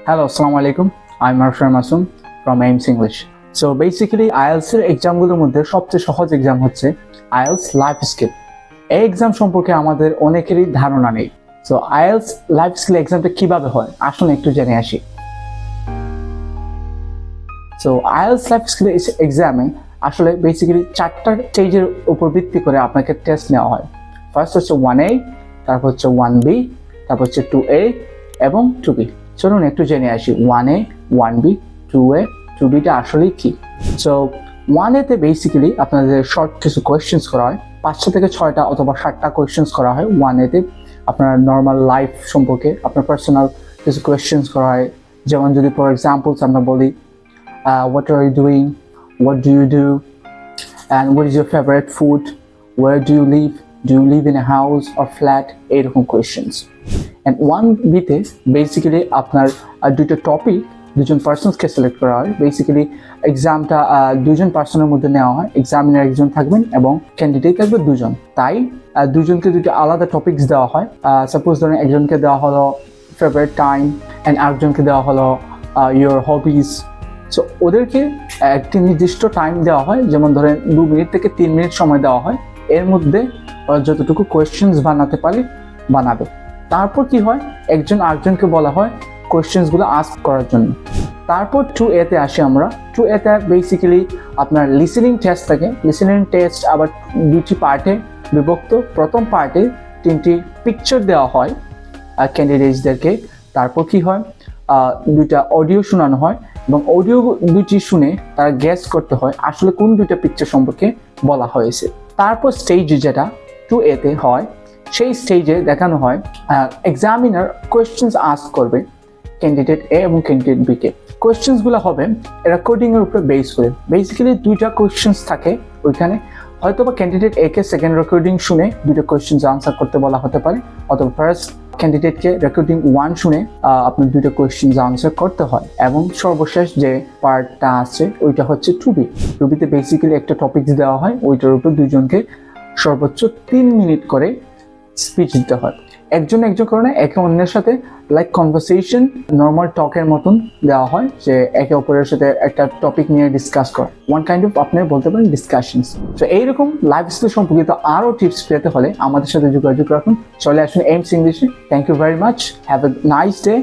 Hello, Assalamu alaikum. I'm Arshar Masoom from IELTS English. So basically IELTS এর এক্সামগুলোর মধ্যে সবচেয়ে সহজ এক্সাম হচ্ছে IELTS Life Skills. এই এক্সাম সম্পর্কে আমাদের অনেকেরই ধারণা নেই। সো IELTS Life Skills এক্সামটা কিভাবে হয় আসলে একটু জেনে আসি। সো IELTS Life Skills এক্সামে আসলে বেসিক্যালি চারটা স্টেজের উপর ভিত্তি করে আপনাকে টেস্ট নেওয়া হয়। ফার্স্ট হচ্ছে 1A, তারপর হচ্ছে 1B, তারপর হচ্ছে 2A এবং 2B। চলুন একটু জেনে আসি 1A, 1B, 2A, 2Bটা আসলে কি। সো 1A তে বেসিক্যালি আপনাদের শর্ট কিছু কোয়েশ্চেন্স করা হয়, 5টা থেকে 6টা অথবা 7টা কোয়েশ্চেন্স করা হয় 1A তে। আপনার নর্মাল লাইফ সম্পর্কে আপনার পার্সোনাল কিছু কোয়েশ্চেন্স করা হয়। যেমন যদি ফর এক্সাম্পলস আমরা বলি what are you doing, what do you do, and what is your favorite food, where do you live in a house or flat, এরকম কোয়েশ্চেন্স। And 1B তে বেসিক্যালি আপনার দুটো টপিক দুজন পার্সনসকে সিলেক্ট করা হয়। Basically এক্সামটা দুজন পার্সনের মধ্যে নেওয়া হয়, এক্সামিনার একজন থাকবেন এবং ক্যান্ডিডেট থাকবে দুজন। তাই দুজনকে দুটো আলাদা টপিকস দেওয়া হয়। সাপোজ ধরেন একজনকে দেওয়া হলো ফেভারিট টাইম অ্যান্ড আরেকজনকে দেওয়া হলো ইয়োর হবিজ। সো ওদেরকে একটি নির্দিষ্ট টাইম দেওয়া হয়, যেমন ধরেন 2 মিনিট থেকে 3 মিনিট সময় দেওয়া হয়। এর মধ্যে ওরা যতটুকু কোয়েশ্চেন্স বানাতে পারে বানাবে। তারপর কি হয়, একজন আরেকজনকে বলা হয় কোয়েশ্চেন্সগুলো আস্ক করার জন্য। তারপর 2A তে আসি আমরা। 2A তে বেসিক্যালি আপনার লিসেনিং টেস্ট থাকে। লিসেনিং টেস্ট আবার দুটি পার্টে বিভক্ত। প্রথম পার্টে 3টি পিকচার দেওয়া হয় ক্যান্ডিডেটসদেরকে। তারপর কি হয়, 2টা অডিও শোনানো হয় এবং অডিও দুটি শুনে তারা গেস করতে হয় আসলে কোন 2টা পিকচার সম্পর্কে বলা হয়েছে। তারপর স্টেজ যেটা 2A তে হয়, সেই স্টেজে দেখানো হয় এক্সামিনার কোয়েশ্চেন্স আস্ক করবে ক্যান্ডিডেট এ এবং ক্যান্ডিডেট বি কে। কোয়েশ্চেন্সগুলো হবে রেকর্ডিং এর উপরে বেস করে। বেসিক্যালি 2টা কোয়েশ্চেন্স থাকে ওইখানে। হয়তোবা ক্যান্ডিডেট এ কে সেকেন্ড রেকর্ডিং শুনে 2টা কোয়েশ্চেন্স আনসার করতে বলা হতে পারে, অথবা ফার্স্ট ক্যান্ডিডেটকে রেকর্ডিং 1 শুনে আপনার 2টা কোয়েশ্চেন্স আনসার করতে হয়। এবং সর্বশেষ যে পার্টটা আছে ওইটা হচ্ছে 2B। 2B তে বেসিক্যালি একটা টপিকস দেওয়া হয়, ওইটার উপর দুজনকে সর্বোচ্চ 3 মিনিট করে স্পিচ দিতে হয়। একজন কারণে একে অন্যের সাথে লাইক কনভারসেশন নর্মাল টকের মতন দেওয়া হয়, যে একে অপরের সাথে একটা টপিক নিয়ে ডিসকাস করা। ওয়ান কাইন্ড অফ আপনি বলতে পারেন ডিসকাশনস। তো এইরকম লাইফ স্কিল সম্পর্কিত আরও টিপস পেতে হলে আমাদের সাথে যোগাযোগ রাখুন। চলে আসুন এইমস ইংলিশে। Thank you very much. Have a nice day.